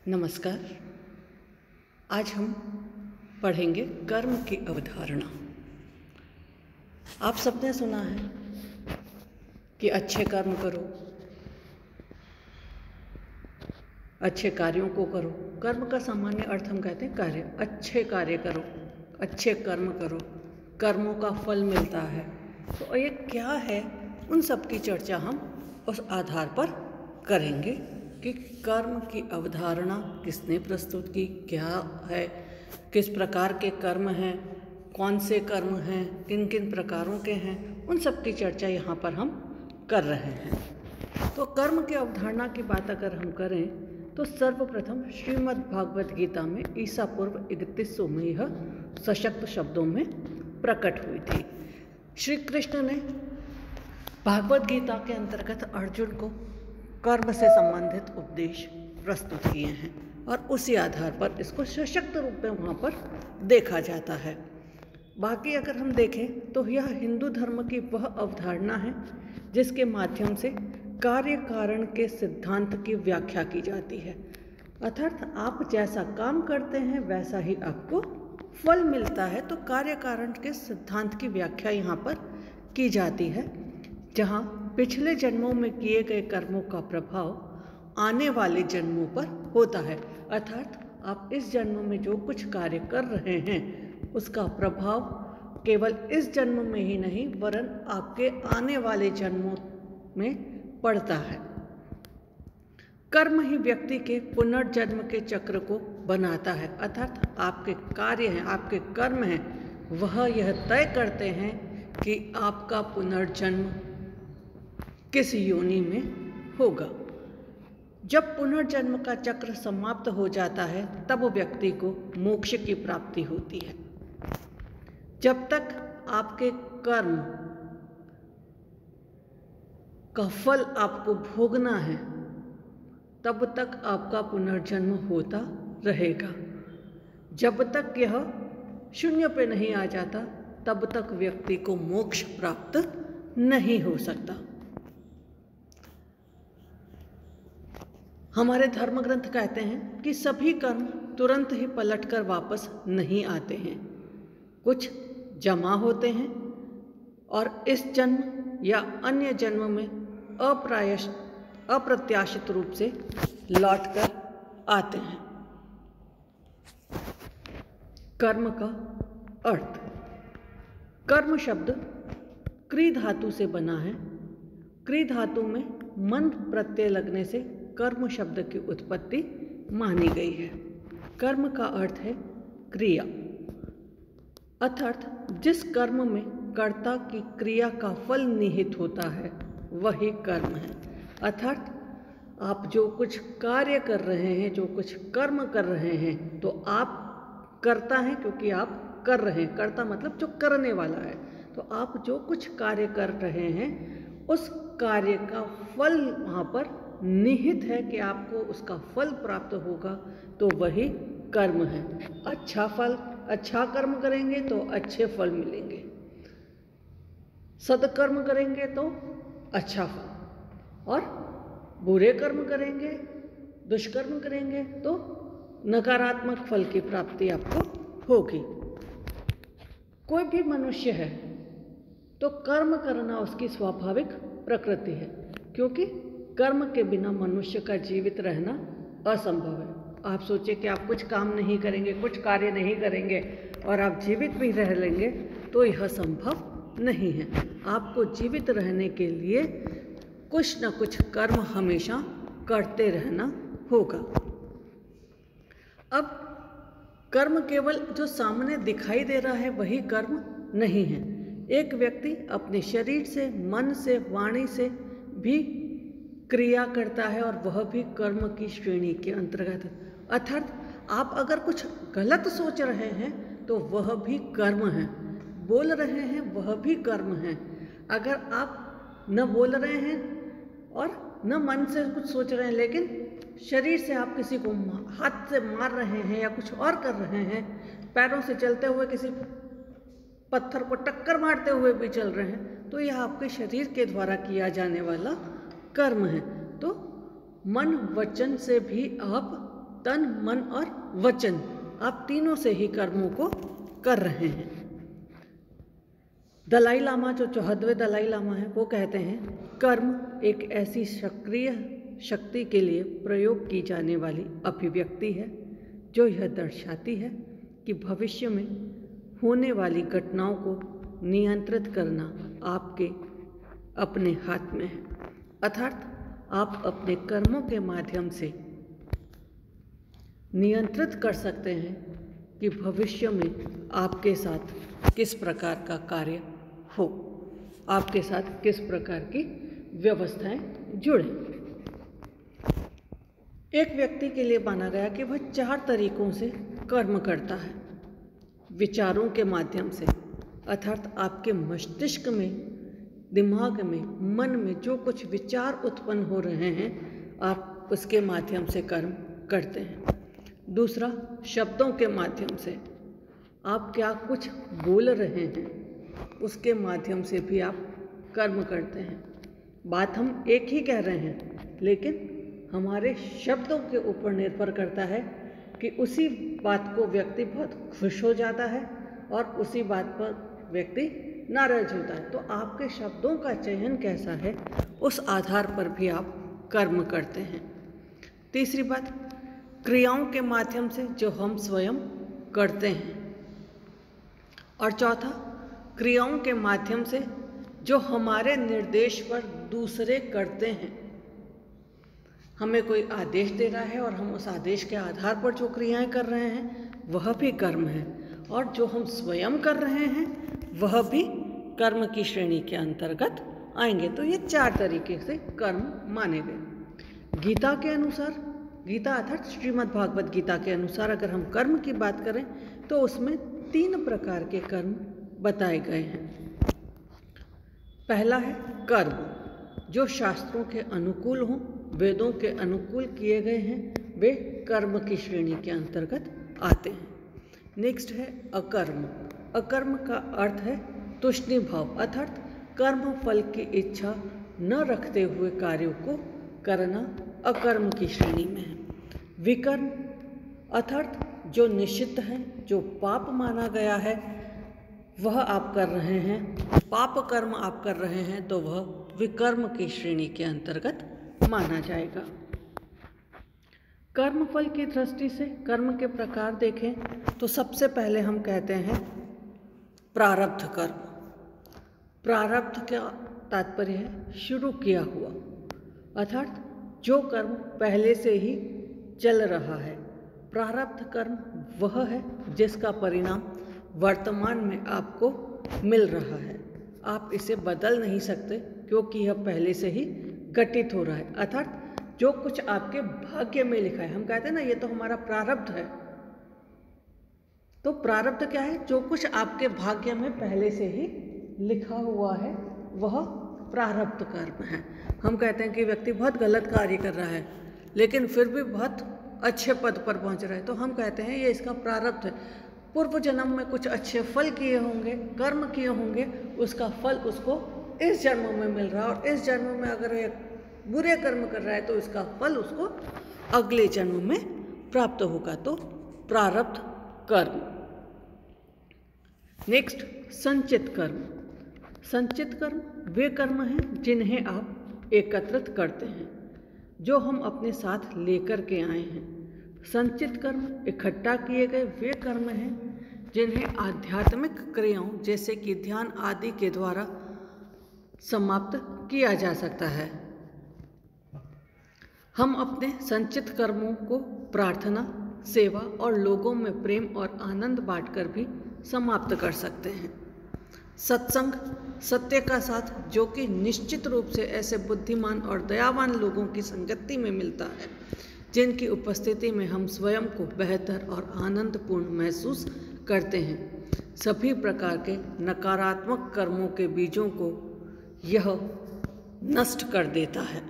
नमस्कार। आज हम पढ़ेंगे कर्म की अवधारणा। आप सबने सुना है कि अच्छे कर्म करो, अच्छे कार्यों को करो। कर्म का सामान्य अर्थ हम कहते हैं कार्य। अच्छे कार्य करो, अच्छे कर्म करो, कर्मों का फल मिलता है। तो ये क्या है, उन सब की चर्चा हम उस आधार पर करेंगे कि कर्म की अवधारणा किसने प्रस्तुत की, क्या है, किस प्रकार के कर्म हैं, कौन से कर्म हैं, किन किन प्रकारों के हैं, उन सब की चर्चा यहाँ पर हम कर रहे हैं। तो कर्म की अवधारणा की बात अगर हम करें तो सर्वप्रथम श्रीमद् भागवत गीता में ईसा पूर्व 3100 में यह सशक्त शब्दों में प्रकट हुई थी। श्री कृष्ण ने भागवत गीता के अंतर्गत अर्जुन को कर्म से संबंधित उपदेश प्रस्तुत किए हैं और उसी आधार पर इसको सशक्त रूप में वहाँ पर देखा जाता है। बाकी अगर हम देखें तो यह हिंदू धर्म की वह अवधारणा है जिसके माध्यम से कार्य कारण के सिद्धांत की व्याख्या की जाती है। अर्थात आप जैसा काम करते हैं वैसा ही आपको फल मिलता है। तो कार्य कारण के सिद्धांत की व्याख्या यहाँ पर की जाती है, जहाँ पिछले जन्मों में किए गए कर्मों का प्रभाव आने वाले जन्मों पर होता है। अर्थात आप इस जन्म में जो कुछ कार्य कर रहे हैं उसका प्रभाव केवल इस जन्म में ही नहीं वरन आपके आने वाले जन्मों में पड़ता है। कर्म ही व्यक्ति के पुनर्जन्म के चक्र को बनाता है। अर्थात आपके कार्य हैं, आपके कर्म हैं, वह यह तय करते हैं कि आपका पुनर्जन्म किस योनि में होगा। जब पुनर्जन्म का चक्र समाप्त हो जाता है तब व्यक्ति को मोक्ष की प्राप्ति होती है। जब तक आपके कर्म का फल आपको भोगना है तब तक आपका पुनर्जन्म होता रहेगा। जब तक यह शून्य पे नहीं आ जाता तब तक व्यक्ति को मोक्ष प्राप्त नहीं हो सकता। हमारे धर्म ग्रंथ कहते हैं कि सभी कर्म तुरंत ही पलटकर वापस नहीं आते हैं, कुछ जमा होते हैं और इस जन्म या अन्य जन्म में अप्रत्याशित रूप से लौटकर आते हैं। कर्म का अर्थ। कर्म शब्द क्री धातु से बना है। क्री धातु में मन प्रत्यय लगने से कर्म शब्द की उत्पत्ति मानी गई है। कर्म का अर्थ है क्रिया, अर्थात जिस कर्म में कर्ता की क्रिया का फल निहित होता है वही कर्म है। अर्थात आप जो कुछ कार्य कर रहे हैं, जो कुछ कर्म कर रहे हैं, तो आप करता हैं क्योंकि आप कर रहे हैं। कर्ता मतलब जो करने वाला है। तो आप जो कुछ कार्य कर रहे हैं उस कार्य का फल वहाँ पर निहित है कि आपको उसका फल प्राप्त होगा, तो वही कर्म है। अच्छा कर्म करेंगे तो अच्छे फल मिलेंगे, सदकर्म करेंगे तो अच्छा फल, और बुरे कर्म करेंगे, दुष्कर्म करेंगे तो नकारात्मक फल की प्राप्ति आपको होगी। कोई भी मनुष्य है तो कर्म करना उसकी स्वाभाविक प्रकृति है, क्योंकि कर्म के बिना मनुष्य का जीवित रहना असंभव है। आप सोचिए कि आप कुछ काम नहीं करेंगे, कुछ कार्य नहीं करेंगे और आप जीवित भी रह लेंगे तो यह संभव नहीं है। आपको जीवित रहने के लिए कुछ न कुछ कर्म हमेशा करते रहना होगा। अब कर्म केवल जो सामने दिखाई दे रहा है वही कर्म नहीं है। एक व्यक्ति अपने शरीर से, मन से, वाणी से भी क्रिया करता है और वह भी कर्म की श्रेणी के अंतर्गत है। अर्थात आप अगर कुछ गलत सोच रहे हैं तो वह भी कर्म है, बोल रहे हैं वह भी कर्म है। अगर आप न बोल रहे हैं और न मन से कुछ सोच रहे हैं लेकिन शरीर से आप किसी को हाथ से मार रहे हैं या कुछ और कर रहे हैं, पैरों से चलते हुए किसी पत्थर को टक्कर मारते हुए भी चल रहे हैं, तो यह आपके शरीर के द्वारा किया जाने वाला कर्म है। तो मन वचन से भी आप तन, मन और वचन, आप तीनों से ही कर्मों को कर रहे हैं। दलाई लामा, जो 14वें दलाई लामा है, वो कहते हैं कर्म एक ऐसी सक्रिय शक्ति के लिए प्रयोग की जाने वाली अभिव्यक्ति है जो यह दर्शाती है कि भविष्य में होने वाली घटनाओं को नियंत्रित करना आपके अपने हाथ में है। अर्थात आप अपने कर्मों के माध्यम से नियंत्रित कर सकते हैं कि भविष्य में आपके साथ किस प्रकार का कार्य हो, आपके साथ किस प्रकार की व्यवस्थाएं जुड़े। एक व्यक्ति के लिए माना गया कि वह 4 तरीकों से कर्म करता है। विचारों के माध्यम से, अर्थात आपके मस्तिष्क में, दिमाग में, मन में जो कुछ विचार उत्पन्न हो रहे हैं, आप उसके माध्यम से कर्म करते हैं। दूसरा, शब्दों के माध्यम से, आप क्या कुछ बोल रहे हैं उसके माध्यम से भी आप कर्म करते हैं। बात हम एक ही कह रहे हैं, लेकिन हमारे शब्दों के ऊपर निर्भर करता है कि उसी बात को व्यक्ति बहुत खुश हो जाता है और उसी बात पर व्यक्ति नाराज होता है। तो आपके शब्दों का चयन कैसा है, उस आधार पर भी आप कर्म करते हैं। तीसरी बात, क्रियाओं के माध्यम से जो हम स्वयं करते हैं। और चौथा, क्रियाओं के माध्यम से जो हमारे निर्देश पर दूसरे करते हैं। हमें कोई आदेश दे रहा है और हम उस आदेश के आधार पर जो क्रियाएं कर रहे हैं वह भी कर्म है, और जो हम स्वयं कर रहे हैं वह भी कर्म की श्रेणी के अंतर्गत आएंगे। तो ये 4 तरीके से कर्म माने गए। गीता के अनुसार, गीता अर्थात श्रीमद् भागवत गीता के अनुसार अगर हम कर्म की बात करें तो उसमें 3 प्रकार के कर्म बताए गए हैं। पहला है कर्म जो शास्त्रों के अनुकूल हों, वेदों के अनुकूल किए गए हैं, वे कर्म की श्रेणी के अंतर्गत आते हैं। नेक्स्ट है अकर्म। अकर्म का अर्थ है तुष्णि भाव, अर्थात कर्म फल की इच्छा न रखते हुए कार्यों को करना अकर्म की श्रेणी में है। विकर्म अर्थात जो निषिद्ध है, जो पाप माना गया है, वह आप कर रहे हैं, पाप कर्म आप कर रहे हैं, तो वह विकर्म की श्रेणी के अंतर्गत माना जाएगा। कर्म फल की दृष्टि से कर्म के प्रकार देखें तो सबसे पहले हम कहते हैं प्रारब्ध कर्म। प्रारब्ध का तात्पर्य है शुरू किया हुआ, अर्थात जो कर्म पहले से ही चल रहा है। प्रारब्ध कर्म वह है जिसका परिणाम वर्तमान में आपको मिल रहा है। आप इसे बदल नहीं सकते क्योंकि यह पहले से ही घटित हो रहा है। अर्थात जो कुछ आपके भाग्य में लिखा है, हम कहते हैं ना ये तो हमारा प्रारब्ध है। तो प्रारब्ध क्या है? जो कुछ आपके भाग्य में पहले से ही लिखा हुआ है वह प्रारब्ध कर्म है। हम कहते हैं कि व्यक्ति बहुत गलत कार्य कर रहा है लेकिन फिर भी बहुत अच्छे पद पर पहुंच रहा है, तो हम कहते हैं ये इसका प्रारब्ध है। पूर्व जन्म में कुछ अच्छे फल किए होंगे, कर्म किए होंगे, उसका फल उसको इस जन्म में मिल रहा है, और इस जन्म में अगर ये बुरे कर्म कर रहा है तो इसका फल उसको अगले जन्म में प्राप्त होगा। तो प्रारब्ध कर्म। नेक्स्ट संचित कर्म। संचित कर्म वे कर्म हैं जिन्हें आप एकत्रित करते हैं, जो हम अपने साथ लेकर के आए हैं। संचित कर्म इकट्ठा किए गए वे कर्म हैं जिन्हें आध्यात्मिक क्रियाओं जैसे कि ध्यान आदि के द्वारा समाप्त किया जा सकता है। हम अपने संचित कर्मों को प्रार्थना, सेवा और लोगों में प्रेम और आनंद बांटकर भी समाप्त कर सकते हैं। सत्संग, सत्य का साथ, जो कि निश्चित रूप से ऐसे बुद्धिमान और दयावान लोगों की संगति में मिलता है जिनकी उपस्थिति में हम स्वयं को बेहतर और आनंदपूर्ण महसूस करते हैं। सभी प्रकार के नकारात्मक कर्मों के बीजों को यह नष्ट कर देता है।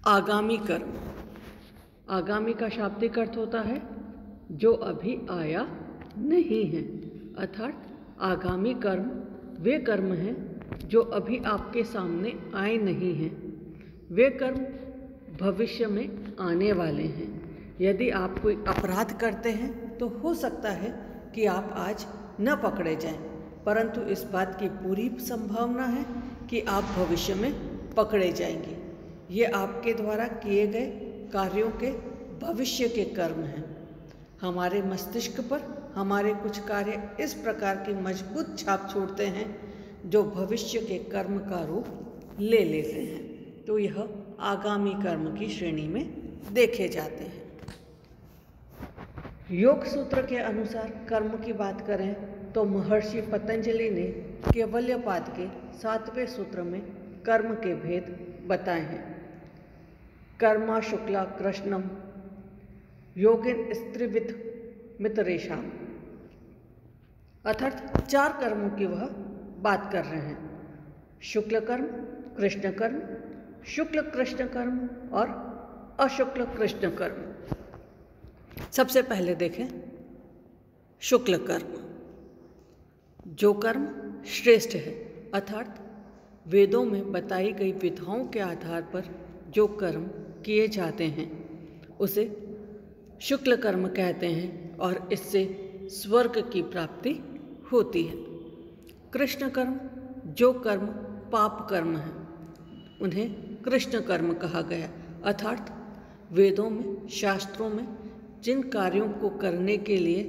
आगामी कर्म। आगामी का शाब्दिक अर्थ होता है जो अभी आया नहीं है, अर्थात आगामी कर्म वे कर्म हैं जो अभी आपके सामने आए नहीं हैं। वे कर्म भविष्य में आने वाले हैं। यदि आप कोई अपराध करते हैं तो हो सकता है कि आप आज न पकड़े जाएं, परंतु इस बात की पूरी संभावना है कि आप भविष्य में पकड़े जाएंगे। ये आपके द्वारा किए गए कार्यों के भविष्य के कर्म हैं। हमारे मस्तिष्क पर हमारे कुछ कार्य इस प्रकार की मजबूत छाप छोड़ते हैं जो भविष्य के कर्म का रूप ले लेते हैं, तो यह आगामी कर्म की श्रेणी में देखे जाते हैं। योग सूत्र के अनुसार कर्म की बात करें तो महर्षि पतंजलि ने कैवल्यपाद के 7वें सूत्र में कर्म के भेद बताए हैं। कर्मा शुक्ला कृष्णम योगिन स्त्रीविद मितरेशम, अर्थात 4 कर्मों की वह बात कर रहे हैं। शुक्ल कर्म, कृष्ण कर्म, शुक्ल कृष्ण कर्म और अशुक्ल कृष्ण कर्म। सबसे पहले देखें शुक्ल कर्म। जो कर्म श्रेष्ठ है, अर्थात वेदों में बताई गई विधाओं के आधार पर जो कर्म किए जाते हैं उसे शुक्ल कर्म कहते हैं और इससे स्वर्ग की प्राप्ति होती है। कृष्ण कर्म, जो कर्म पाप कर्म है, उन्हें कृष्ण कर्म कहा गया, अर्थात वेदों में, शास्त्रों में जिन कार्यों को करने के लिए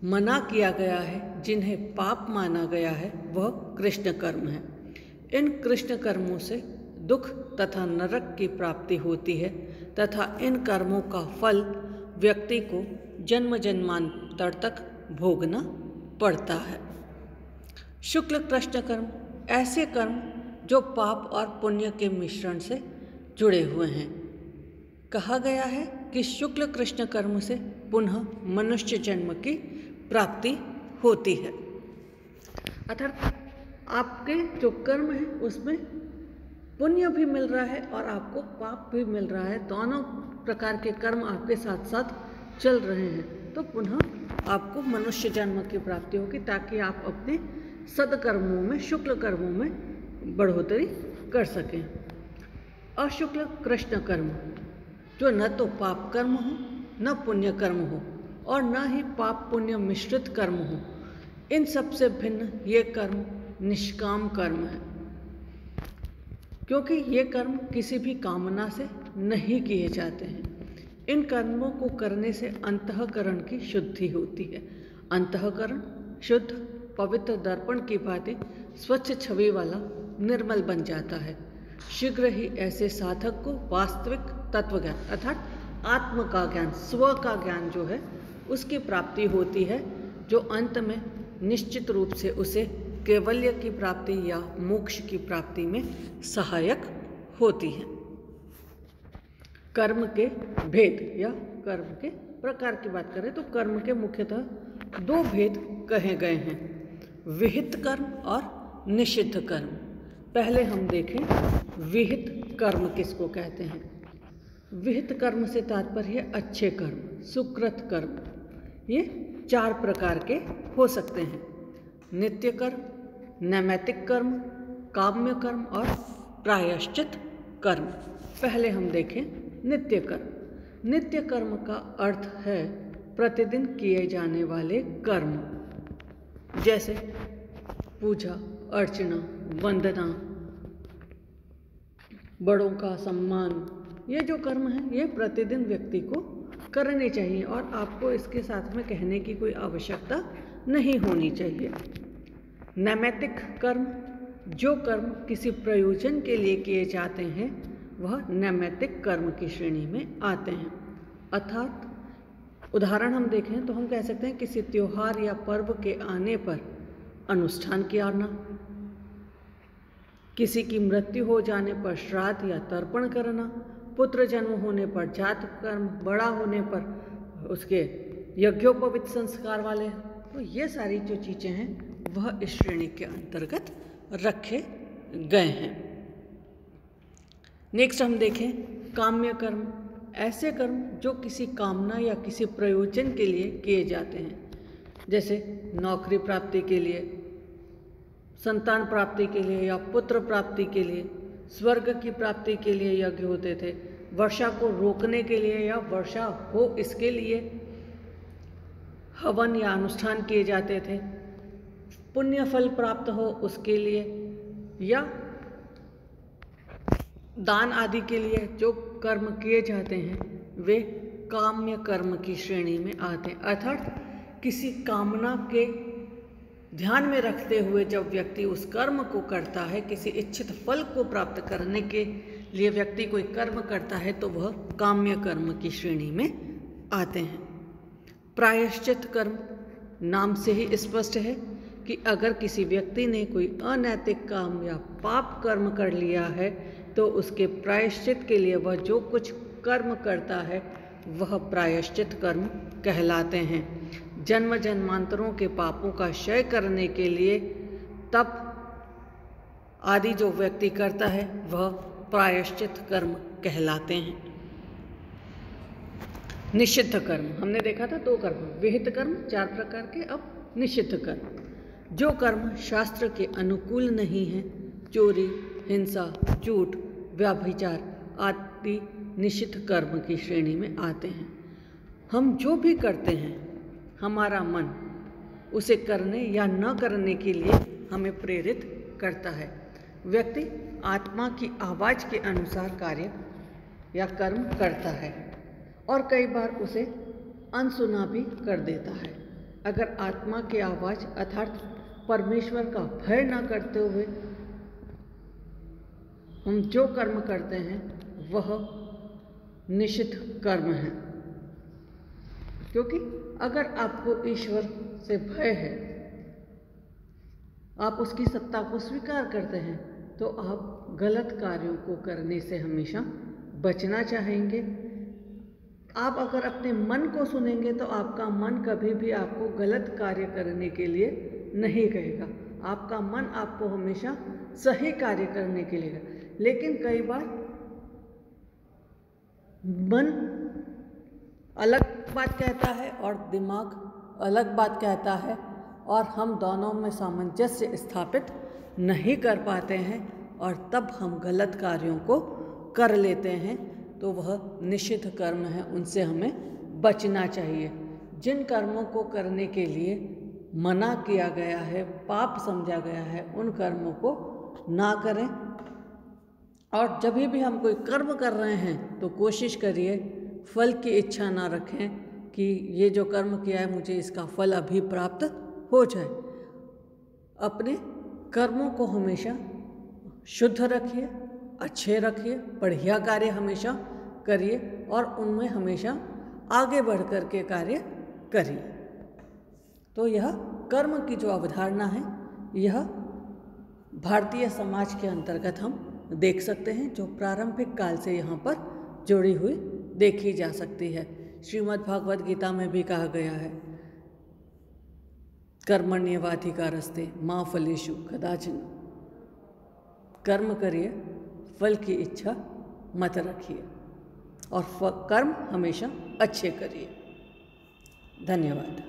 मना किया गया है, जिन्हें पाप माना गया है, वह कृष्ण कर्म है। इन कृष्ण कर्मों से दुख तथा नरक की प्राप्ति होती है तथा इन कर्मों का फल व्यक्ति को जन्म जन्मांतर तक भोगना पड़ता है। शुक्ल कृष्ण कर्म ऐसे कर्म जो पाप और पुण्य के मिश्रण से जुड़े हुए हैं। कहा गया है कि शुक्ल कृष्ण कर्म से पुनः मनुष्य जन्म की प्राप्ति होती है, अर्थात आपके जो कर्म है उसमें पुण्य भी मिल रहा है और आपको पाप भी मिल रहा है। दोनों प्रकार के कर्म आपके साथ साथ चल रहे हैं, तो पुनः आपको मनुष्य जन्म की प्राप्ति होगी ताकि आप अपने सदकर्मों में, शुक्ल कर्मों में बढ़ोतरी कर सकें। अशुक्ल कृष्ण कर्म जो न तो पाप कर्म हो, न पुण्य कर्म हो और न ही पाप पुण्य मिश्रित कर्म हो, इन सब से भिन्न ये कर्म निष्काम कर्म है, क्योंकि ये कर्म किसी भी कामना से नहीं किए जाते हैं। इन कर्मों को करने से अंतःकरण की शुद्धि होती है। अंतःकरण शुद्ध, पवित्र दर्पण की भांति स्वच्छ छवि वाला निर्मल बन जाता है। शीघ्र ही ऐसे साधक को वास्तविक तत्व ज्ञान, अर्थात आत्म का ज्ञान, स्व का ज्ञान जो है उसकी प्राप्ति होती है, जो अंत में निश्चित रूप से उसे कैवल्य की प्राप्ति या मोक्ष की प्राप्ति में सहायक होती है। कर्म के भेद या कर्म के प्रकार की बात करें तो कर्म के मुख्यतः 2 भेद कहे गए हैं, विहित कर्म और निषिद्ध कर्म। पहले हम देखें विहित कर्म किसको कहते हैं। विहित कर्म से तात्पर्य अच्छे कर्म, सुकृत कर्म। ये 4 प्रकार के हो सकते हैं, नित्य कर्म, नैमित्तिक कर्म, काम्य कर्म और प्रायश्चित कर्म। पहले हम देखें नित्य कर्म। नित्य कर्म का अर्थ है प्रतिदिन किए जाने वाले कर्म, जैसे पूजा अर्चना, वंदना, बड़ों का सम्मान। ये जो कर्म है ये प्रतिदिन व्यक्ति को करने चाहिए और आपको इसके साथ में कहने की कोई आवश्यकता नहीं होनी चाहिए। नैमित्तिक कर्म, जो कर्म किसी प्रयोजन के लिए किए जाते हैं वह नैमित्तिक कर्म की श्रेणी में आते हैं। अर्थात उदाहरण हम देखें तो हम कह सकते हैं किसी त्योहार या पर्व के आने पर अनुष्ठान किया, किसी की मृत्यु हो जाने पर श्राद्ध या तर्पण करना, पुत्र जन्म होने पर जात कर्म, बड़ा होने पर उसके यज्ञोपवीत संस्कार वाले, तो ये सारी जो चीज़ें हैं वह इस श्रेणी के अंतर्गत रखे गए हैं। नेक्स्ट हम देखें काम्य कर्म, ऐसे कर्म जो किसी कामना या किसी प्रयोजन के लिए किए जाते हैं, जैसे नौकरी प्राप्ति के लिए, संतान प्राप्ति के लिए या पुत्र प्राप्ति के लिए, स्वर्ग की प्राप्ति के लिए यज्ञ होते थे, वर्षा को रोकने के लिए या वर्षा हो इसके लिए हवन या अनुष्ठान किए जाते थे, पुण्य फल प्राप्त हो उसके लिए, या दान आदि के लिए जो कर्म किए जाते हैं वे काम्य कर्म की श्रेणी में आते हैं। अर्थात किसी कामना के ध्यान में रखते हुए जब व्यक्ति उस कर्म को करता है, किसी इच्छित फल को प्राप्त करने के लिए व्यक्ति कोई कर्म करता है तो वह काम्य कर्म की श्रेणी में आते हैं। प्रायश्चित कर्म नाम से ही स्पष्ट है कि अगर किसी व्यक्ति ने कोई अनैतिक काम या पाप कर्म कर लिया है तो उसके प्रायश्चित के लिए वह जो कुछ कर्म करता है वह प्रायश्चित कर्म कहलाते हैं। जन्म जन्मांतरों के पापों का क्षय करने के लिए तप आदि जो व्यक्ति करता है वह प्रायश्चित कर्म कहलाते हैं। निषिद्ध कर्म हमने देखा था 2 कर्म, विहित कर्म 4 प्रकार के, अब निषिद्ध कर्म। जो कर्म शास्त्र के अनुकूल नहीं है, चोरी, हिंसा, झूठ, व्यभिचार आदि निषिद्ध कर्म की श्रेणी में आते हैं। हम जो भी करते हैं हमारा मन उसे करने या न करने के लिए हमें प्रेरित करता है। व्यक्ति आत्मा की आवाज़ के अनुसार कार्य या कर्म करता है और कई बार उसे अनसुना भी कर देता है। अगर आत्मा की आवाज़ अर्थात परमेश्वर का भय न करते हुए हम जो कर्म करते हैं वह निषिद्ध कर्म है, क्योंकि अगर आपको ईश्वर से भय है, आप उसकी सत्ता को स्वीकार करते हैं, तो आप गलत कार्यों को करने से हमेशा बचना चाहेंगे। आप अगर अपने मन को सुनेंगे तो आपका मन कभी भी आपको गलत कार्य करने के लिए नहीं कहेगा। आपका मन आपको हमेशा सही कार्य करने के लिए कहेगा। लेकिन कई बार मन अलग बात कहता है और दिमाग अलग बात कहता है और हम दोनों में सामंजस्य स्थापित नहीं कर पाते हैं और तब हम गलत कार्यों को कर लेते हैं, तो वह निषिद्ध कर्म है, उनसे हमें बचना चाहिए। जिन कर्मों को करने के लिए मना किया गया है, पाप समझा गया है, उन कर्मों को ना करें। और जब भी हम कोई कर्म कर रहे हैं तो कोशिश करिए फल की इच्छा ना रखें कि ये जो कर्म किया है मुझे इसका फल अभी प्राप्त हो जाए। अपने कर्मों को हमेशा शुद्ध रखिए, अच्छे रखिए, बढ़िया कार्य हमेशा करिए और उनमें हमेशा आगे बढ़ कर के कार्य करिए। तो यह कर्म की जो अवधारणा है यह भारतीय समाज के अंतर्गत हम देख सकते हैं, जो प्रारंभिक काल से यहाँ पर जुड़ी हुई देखी जा सकती है। श्रीमद् भागवत गीता में भी कहा गया है, कर्मण्येवाधिकारस्ते मा फलेषु कदाचन। कर्म करिए, फल की इच्छा मत रखिए और कर्म हमेशा अच्छे करिए। धन्यवाद।